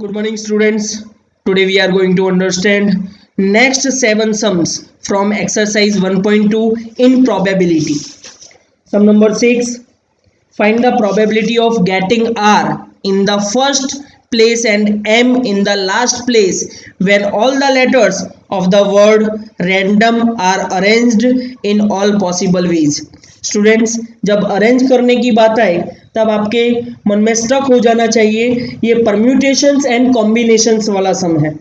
Good morning, students. Today we are going to understand next 7 sums from exercise 1.2 in probability. Sum number 6. Find the probability of getting R in the first place and M in the last place when all the letters of the word random are arranged in all possible ways. Students, जब arrange करने की बात आए तब आपके मन में stuck हो जाना चाहिए ये परम्यूटेशंस एंड कॉम्बिनेशंस वाला सम है।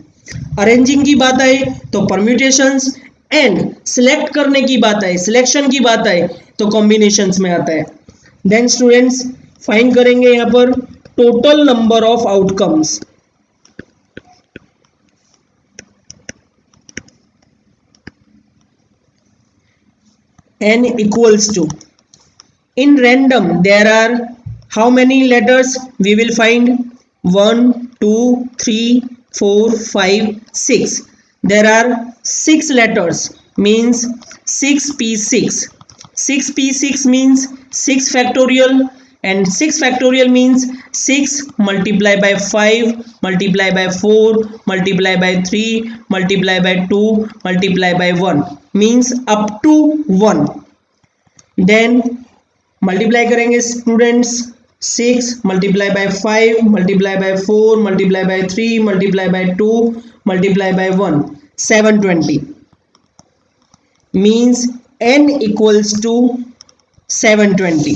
अरेंजिंग की बात आए तो परम्यूटेशंस एंड सिलेक्ट करने की बात आए, सिलेक्शन की बात आए तो कॉम्बिनेशंस में आता है। देन स्टूडेंट्स फाइंड करेंगे यहाँ पर total number of outcomes. n equals to, in random there are how many letters we will find? 1 2 3 4 5 6. There are 6 letters, means 6p6. 6p6 means 6 factorial, and 6 factorial means 6 multiplied by 5 multiplied by 4 multiplied by 3 multiplied by 2 multiplied by 1 means up to 1. then multiply करेंगे students 6 multiply by 5 multiply by 4 multiply by 3 multiply by 2 multiply by 1 720 means n equals to 720.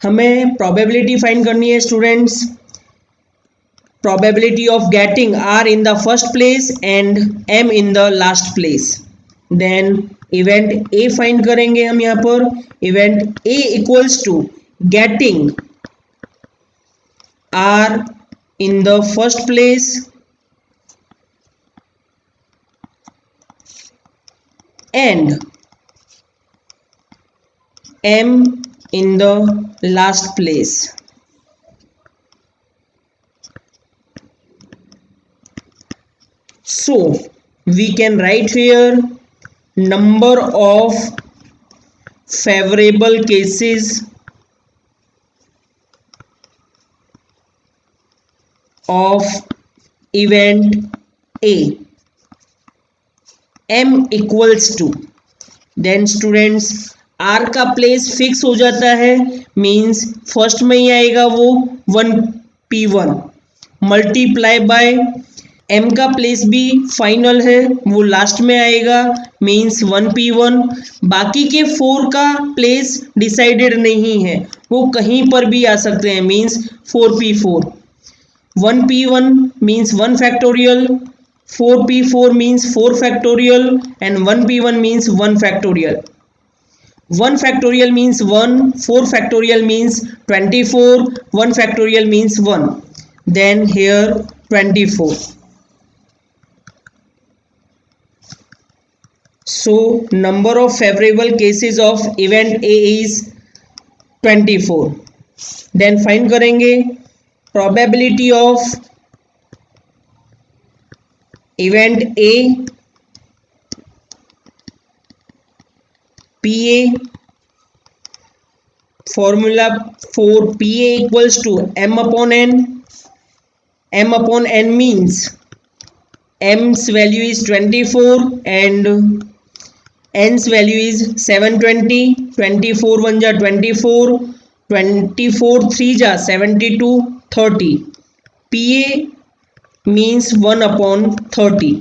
हमें probability find करनी है students, probability of getting r in the first place and m in the last place. then event A find करेंगे हम यहाँ पर, event A equals to getting R in the first place and M in the last place. So we can write here number of favorable cases of event A, m equals to, then students r का place fix हो जाता है, means first में ही आएगा वो 1p1 multiply by m का place भी final है, वो लास्ट में आएगा, मीन्स 1p1. बाकी के 4 का प्लेस डिसाइडेड नहीं है, वो कहीं पर भी आ सकते हैं, means 4p4. 1p1 means 1 factorial, 4p4 means 4 factorial and 1p1 means 1 factorial. 1 factorial means 1, 4 factorial means 24, 1 factorial means 1. Then here 24. So number of favorable cases of event A is 24. Then find करेंगे probability of event A PA. Formula for PA equals to m upon n. m upon n means m's value is 24 and n's value is 720. 24 1 जा 24, 24 3 जा 72, 30. PA means 1 upon 30.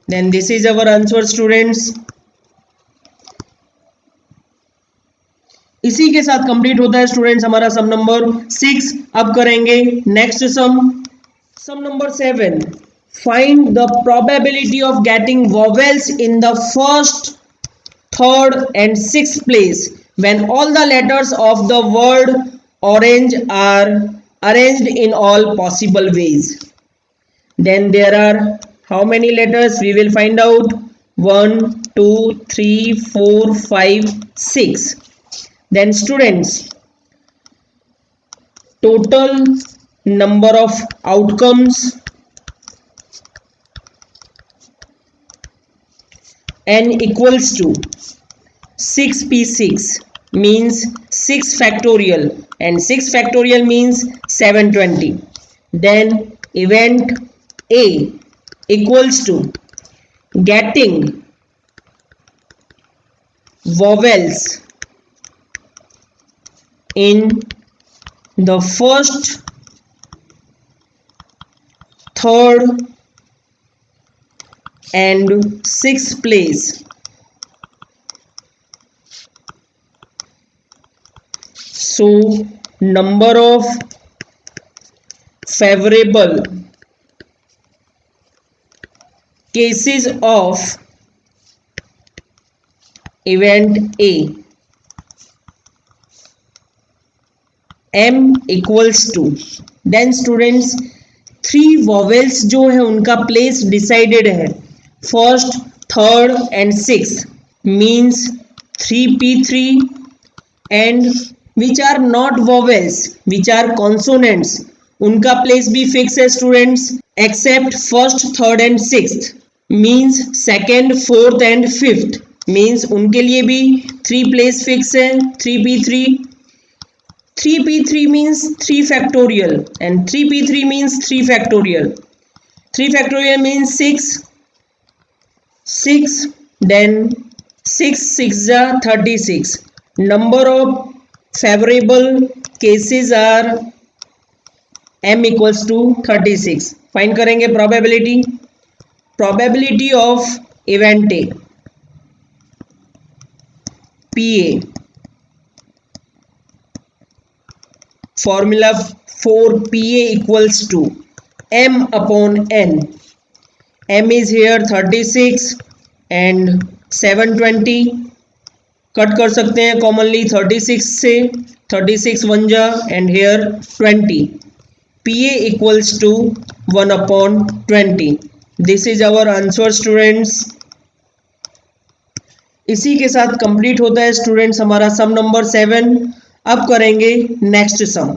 Then this is our answer students. इसी के साथ complete होता है students हमारा सम number 6. अब करेंगे next sum, sum number 7. Find the probability of getting vowels in the first, third and sixth place when all the letters of the word orange are arranged in all possible ways. Then there are how many letters? We will find out. 1 2 3 4 5 6. Then students, total number of outcomes n equals to 6p6 means 6 factorial, and 6 factorial means 720. Then event A equals to getting vowels in the first, third and sixth place. So number of favorable cases of event A, M equals to, then students 3 vowels जो है उनका place decided है, first, third and sixth, means 3p3, and which are not vowels, which are consonants, उनका place भी fix है students, except first, third and sixth, means second, fourth and fifth, means उनके लिए भी 3 प्लेस फिक्स है, 3p3. 3p3 means 3 factorial and 3p3 means 3 factorial. 3 factorial means 6, then 6 6 are 36. Number of favorable cases are m equals to 36. Find करेंगे probability. Probability of event A, PA, formula for PA equals to m upon n. M is here 36 and 720. Cut कर सकते हैं commonly 36 से, 36 one जा and here 20. PA equals to 1 upon 20. This is our answer students. इसी के साथ complete होता है स्टूडेंट्स हमारा सम नंबर 7. अब करेंगे next some.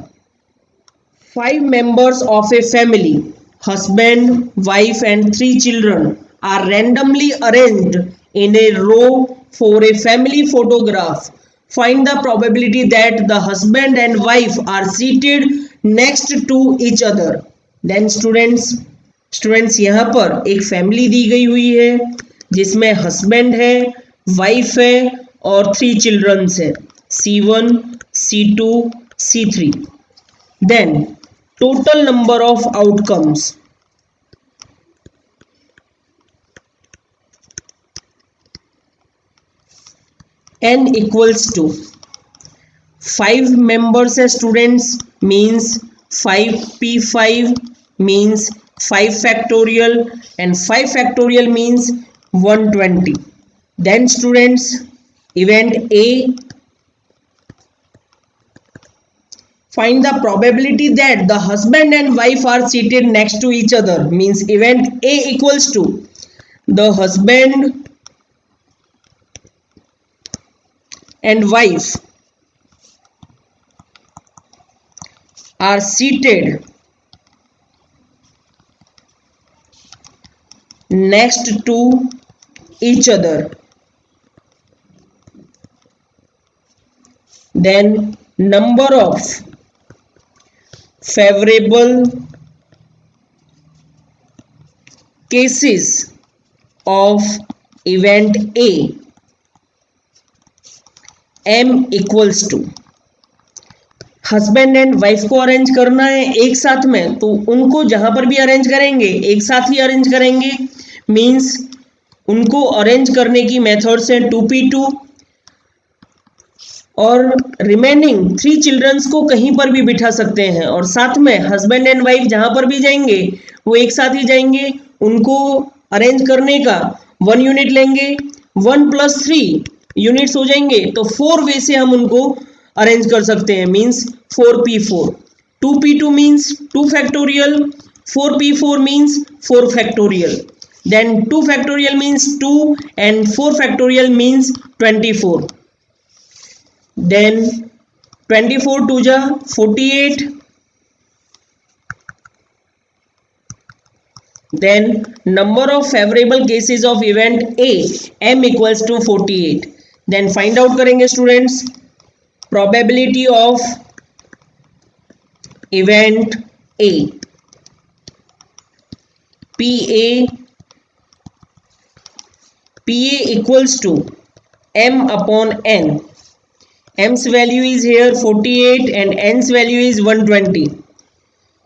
5 members of a family, husband, wife and 3 children are randomly arranged in a row for a family photograph. Find the probability that the husband and wife are seated next to each other. Then students यहाँ पर एक family दी गई हुई है जिसमें husband है, wife है और 3 चिल्ड्रंस है, C1, C2, C3. Then total number of outcomes. N equals to 5 members है students, means 5p5 means 5 factorial and 5 factorial means 120. Then students event A, find the probability that the husband and wife are seated next to each other, means event A equals to the husband and wife are seated next to each other. Then number of favorable cases of event A, M equals to, husband and wife को arrange करना है एक साथ में, तो उनको जहां पर भी अरेंज करेंगे एक साथ ही अरेंज करेंगे, मींस उनको अरेंज करने की मेथड्स हैं 2p2 और रिमेनिंग 3 चिल्ड्रंस को कहीं पर भी बिठा सकते हैं, और साथ में हस्बैंड एंड वाइफ जहां पर भी जाएंगे वो एक साथ ही जाएंगे, उनको अरेंज करने का 1 यूनिट लेंगे, 1 + 3 यूनिट्स हो जाएंगे, तो 4 वे से हम उनको अरेंज कर सकते हैं, means 4p4. 2p2 means 2 factorial, 4p4 means 4 factorial, then 2 factorial means 2 and 4 factorial means 24. Then 24 2 जा 48. Then number of favorable cases of event A, M equals to 48. Then find out करेंगे students. probability of event A, PA equals to M upon N. M's value is here 48 and N's value is 120.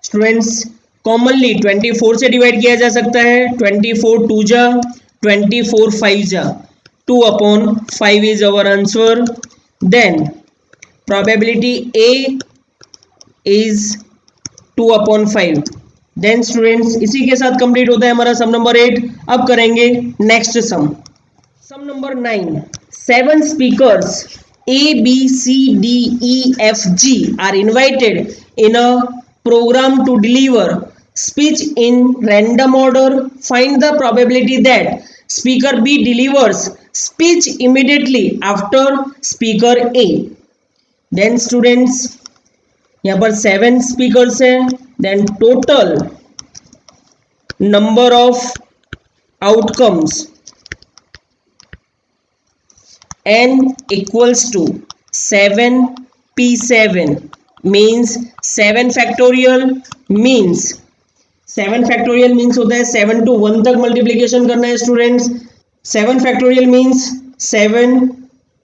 Students commonly 24 से divide किया जा सकता है. 24 2 जा, 24 5 जा, 2 upon 5 is our answer. Then probability A is 2 upon 5. Then students इसी के साथ कंप्लीट होता है हमारा सम नंबर 8. अब करेंगे next sum number 9. 7 speakers A, B, C, D, E, F, G are invited in a program to deliver speech in random order. Find the probability that speaker B delivers speech immediately after speaker A. Then students यहाँ पर 7 speakers हैं. Then total number of outcomes n equals to 7p7 means 7 factorial means 7 factorial means होता है 7 to 1 तक multiplication करना है students. 7 factorial means 7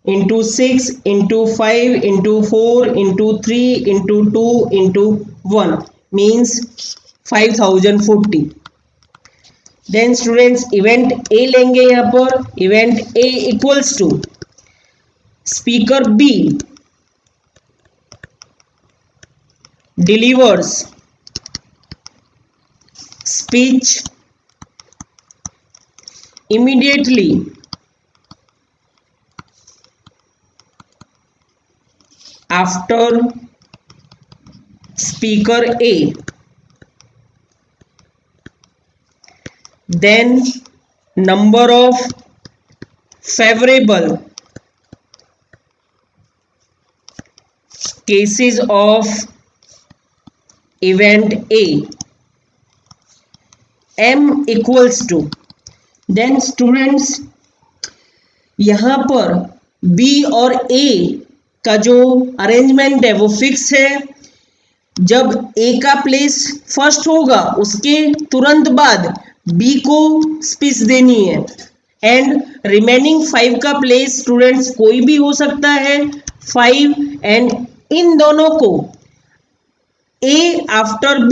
into 6 into 5 into 4 into 3 into 2 into 1 means 5040. Then students event A लेंगे. यहाँ पर event A equals to speaker B delivers speech immediately after speaker A. Then number of favorable cases of event A m equals to. then students यहाँ पर B और A का जो arrangement है वो फिक्स है. जब A का प्लेस फर्स्ट होगा उसके तुरंत बाद B को स्पीच देनी है एंड रिमेनिंग 5 का प्लेस स्टूडेंट्स कोई भी हो सकता है 5 एंड इन दोनों को A आफ्टर B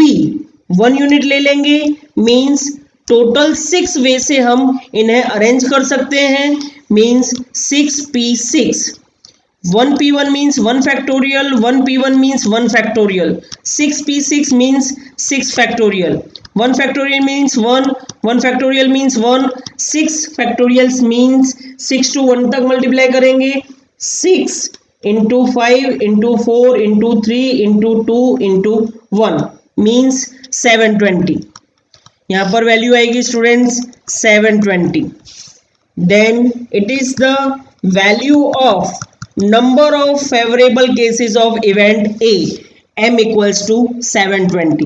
1 यूनिट ले लेंगे. मीन्स टोटल 6 वे से हम इन्हें अरेंज कर सकते हैं. Means 6p6. 1p1 means 1 factorial, 1p1 means 1 factorial, 6p6 means 6 factorial, 1 factorial means 1, 1 factorial means 1, 6 factorials means 6 to 1 तक मल्टीप्लाई करेंगे. 6 into 5 into 4 into 3 into 2 into 1 means 720. यहाँ पर वैल्यू आएगी students 720. Then it is the value of number of favorable cases of event A m equals to 720.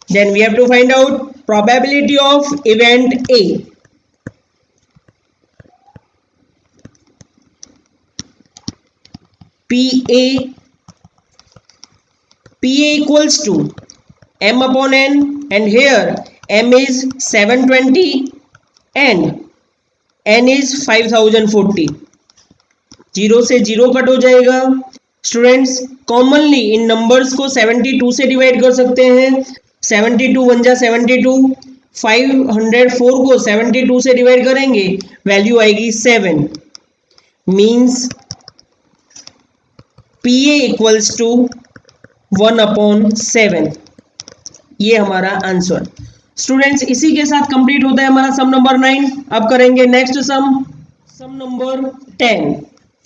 Then we have to find out probability of event A. PA equals to m upon n and here m is 720 and n is 5040. 0 से 0 cut हो जाएगा. Students commonly in numbers को 72 से divide कर सकते हैं. 72 1 जा 72. 504 को 72 से डिवाइड करेंगे वैल्यू आएगी 7. Means PA equals to 1/7. ये हमारा आंसर. स्टूडेंट्स इसी के साथ कंप्लीट होता है हमारा सम नंबर 9. अब करेंगे next sum number 10.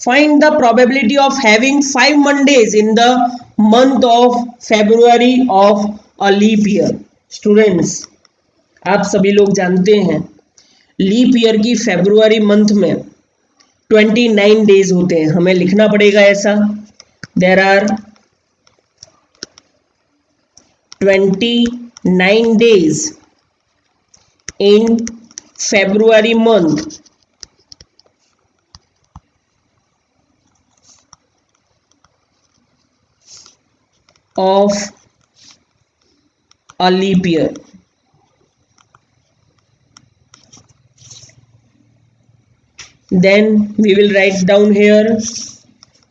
Find the probability of having 5 Mondays in the month of February of a leap year. Students, आप सभी लोग जानते हैं लीप ईयर की फरवरी मंथ में 29 डेज होते हैं. हमें लिखना पड़ेगा ऐसा. There are 29 days in February month. of a leap year. Then we will write down here,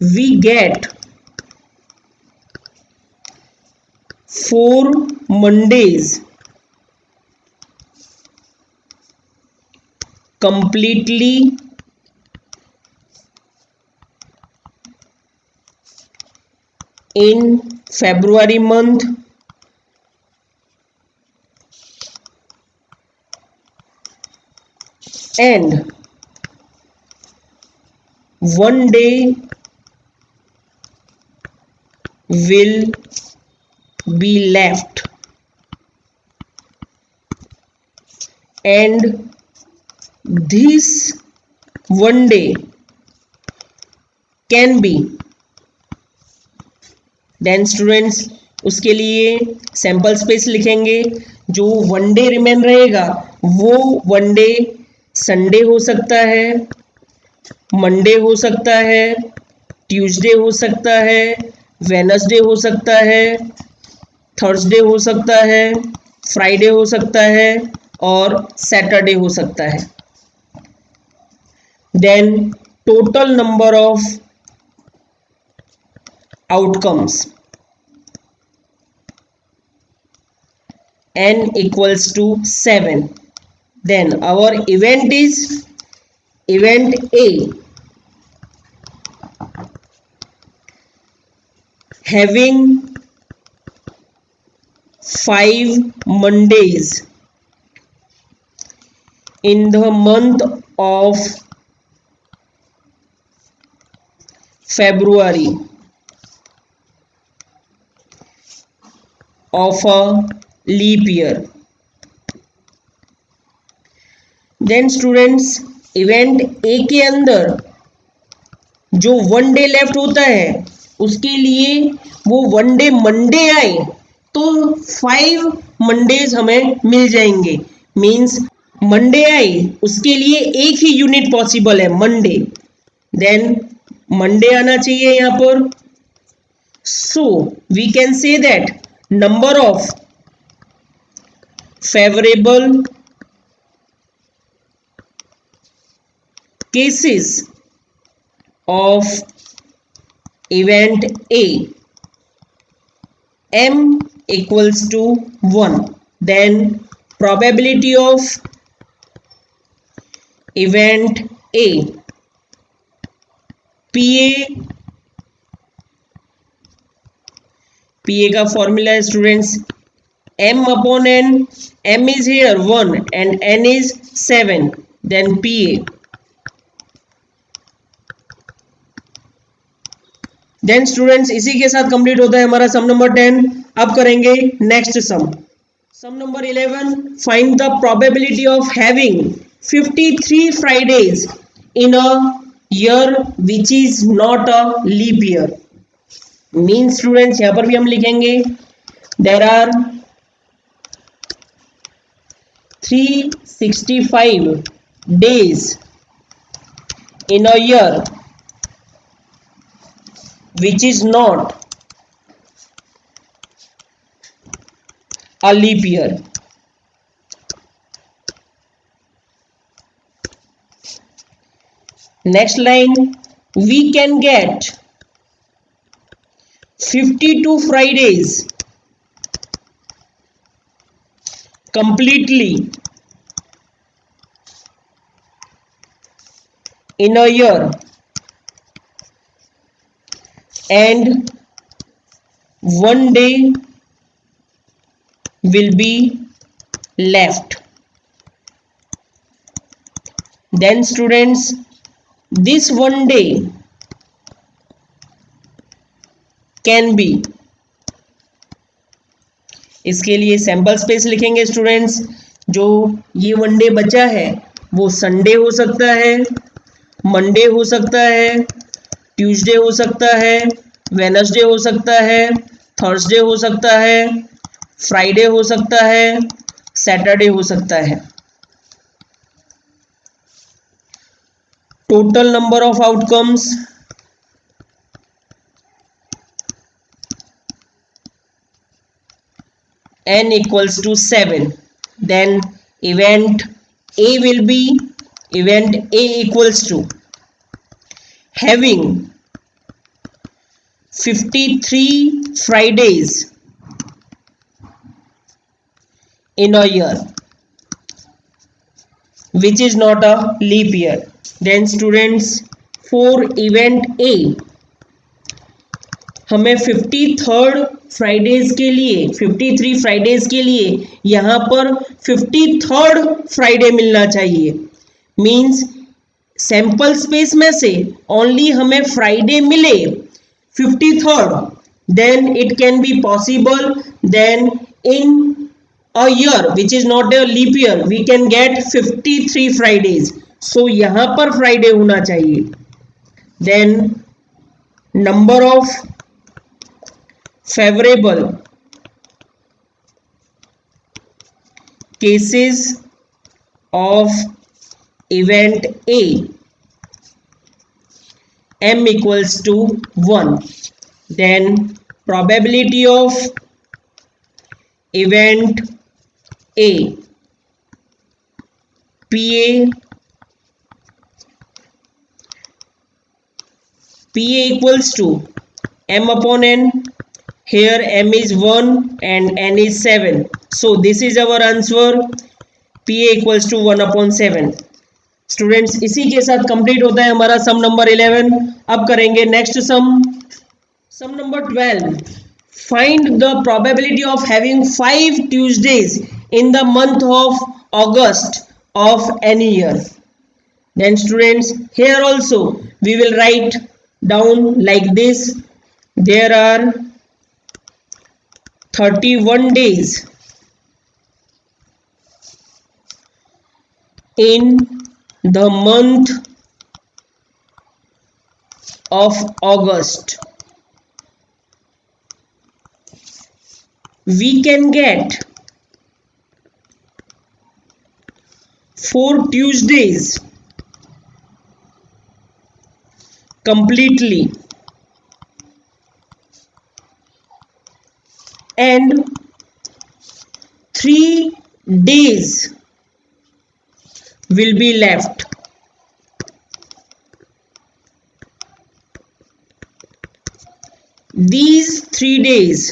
we get 4 Mondays completely in February month and 1 day will be left, and this 1 day can be, then students उसके लिए sample space लिखेंगे. जो 1 day remain रहेगा वो 1 day Sunday हो सकता है, Monday हो सकता है, ट्यूसडे हो सकता है, वेनसडे हो सकता है, थर्सडे हो सकता है, फ्राइडे हो सकता है और सैटरडे हो सकता है. Then total number of outcomes, n equals to 7. Then our event is event A, having 5 Mondays in the month of February of a leap year. Then students event A के अंदर जो 1 डे लेफ्ट होता है उसके लिए वो 1 day Monday आए तो 5 मंडेज हमें मिल जाएंगे. मीन्स मंडे आए उसके लिए एक ही यूनिट पॉसिबल है, मंडे. देन मंडे आना चाहिए यहाँ पर. So we can say that number of favorable cases of event A, m equals to 1. Then probability of event A, PA का फॉर्मूला है students m upon n. m is here 1 and n is 7. then PA. Then students इसी के साथ complete होता है हमारा सम number 10. अब करेंगे next sum. Sum number 11, find the probability of having 53 Fridays in a year which is not a leap year. Mean students यहां पर भी हम लिखेंगे there are 365 days in a year which is not a leap year. Next line, we can get 52 Fridays completely in a year and 1 day will be left. Then students this 1 day can be, इसके लिए sample space लिखेंगे students. जो ये 1 day बचा है वो Sunday हो सकता है, मंडे हो सकता है, ट्यूसडे हो सकता है, वेनसडे हो सकता है, थर्सडे हो सकता है, फ्राइडे हो सकता है, सैटरडे हो सकता है. Total number of outcomes n equals to 7, then event A will be event A equals to having 53 Fridays in a year, which is not a leap year. Then students, for event A हमें 53rd Fridays के लिए 53 Fridays के लिए यहाँ पर 53rd Friday मिलना चाहिए. Means sample space में से ओनली हमें फ्राइडे मिले 53rd, then it can be possible. Then in a year which is not a leap year we can get 53 Fridays. So यहाँ पर फ्राइडे होना चाहिए. Then number of favorable cases of event A, m equals to 1. Then probability of event A, PA equals to m upon n. Here m is 1 and n is 7. So this is our answer. PA equals to 1 upon 7. Students इसी के साथ complete होता है हमारा सम number 11. अब करेंगे next sum number 12. Find the probability of having 5 Tuesdays in the month of August of any year. Then students, here also we will write down like this. There are 31 days in the month of August. We can get 4 Tuesdays completely and 3 days will be left. These 3 days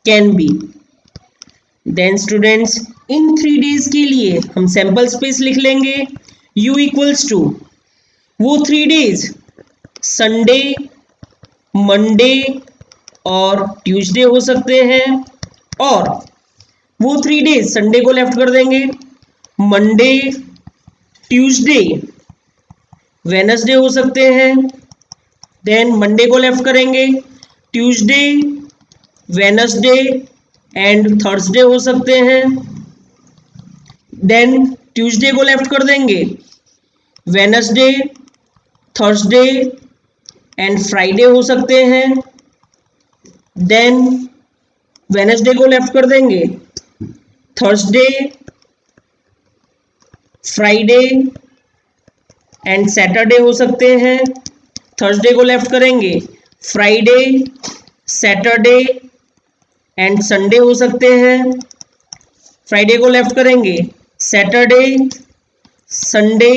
can be. Then students, in 3 days के लिए हम sample space लिख लेंगे. u equals to वो 3 days Sunday, Monday और Tuesday हो सकते हैं. और वो 3 डेज संडे को लेफ्ट कर देंगे, मंडे, ट्यूसडे, वेनसडे हो सकते हैं. देन मंडे को लेफ्ट करेंगे, ट्यूसडे, वेनसडे एंड थर्सडे हो सकते हैं. देन ट्यूसडे को लेफ्ट कर देंगे, वेनसडे, थर्सडे एंड फ्राइडे हो सकते हैं. देन वेनसडे को लेफ्ट कर देंगे, थर्सडे, फ्राइडे एंड सैटरडे हो सकते हैं. थर्सडे को लेफ्ट करेंगे, फ्राइडे, सैटरडे एंड संडे हो सकते हैं. फ्राइडे को लेफ्ट करेंगे, सैटरडे, संडे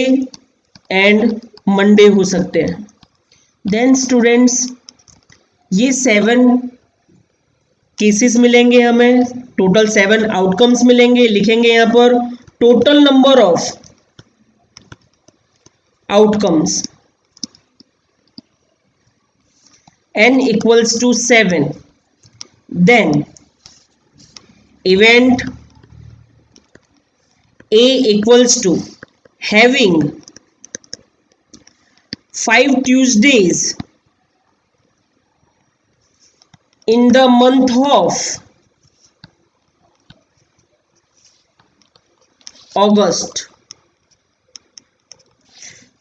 एंड मंडे हो सकते हैं. देन स्टूडेंट्स, ये 7 केसेस मिलेंगे हमें, टोटल 7 आउटकम्स मिलेंगे. लिखेंगे यहाँ पर total number of outcomes n equals to 7. Then event A equals to having 5 Tuesdays in the month of August.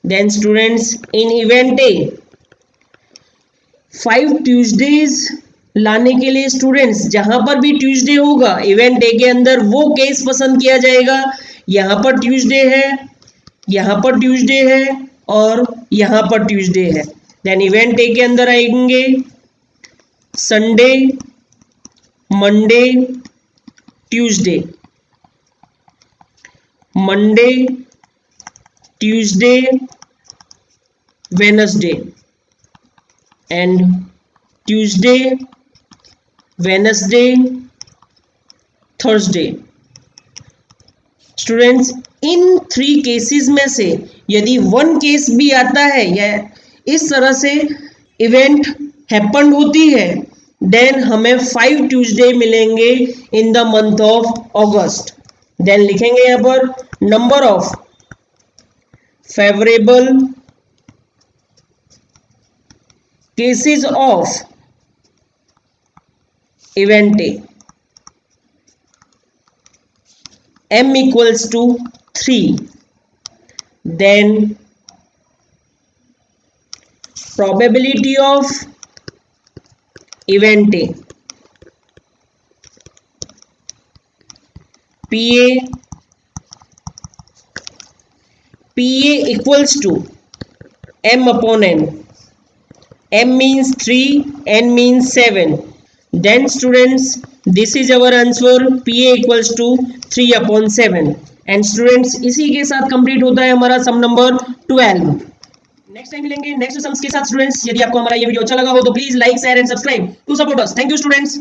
Then students, in event A 5 Tuesdays लाने के लिए स्टूडेंट्स जहां पर भी ट्यूसडे होगा इवेंट ए के अंदर वो केस पसंद किया जाएगा. यहां पर ट्यूसडे है, यहां पर ट्यूसडे है और यहां पर ट्यूसडे है. देन इवेंट ए के अंदर आएंगे Sunday, Monday Tuesday, Monday Tuesday Wednesday and Tuesday Wednesday Thursday. Students, in 3 cases में से यदि 1 केस भी आता है या इस तरह से इवेंट हैपन होती है, देन हमें 5 ट्यूसडे मिलेंगे in the month of August. Then लिखेंगे यहां पर number of favourable cases of event A, m equals to 3, then probability of event A, PA equals to m upon n, m means 3, n means 7, then students this is our answer, PA equals to 3 upon 7। And students इसी के साथ complete होता है हमारा सम number 12। Next time मिलेंगे next sums के साथ। Students, यदि आपको हमारा ये वीडियो अच्छा लगा हो तो please like share and subscribe to support us. Thank you students.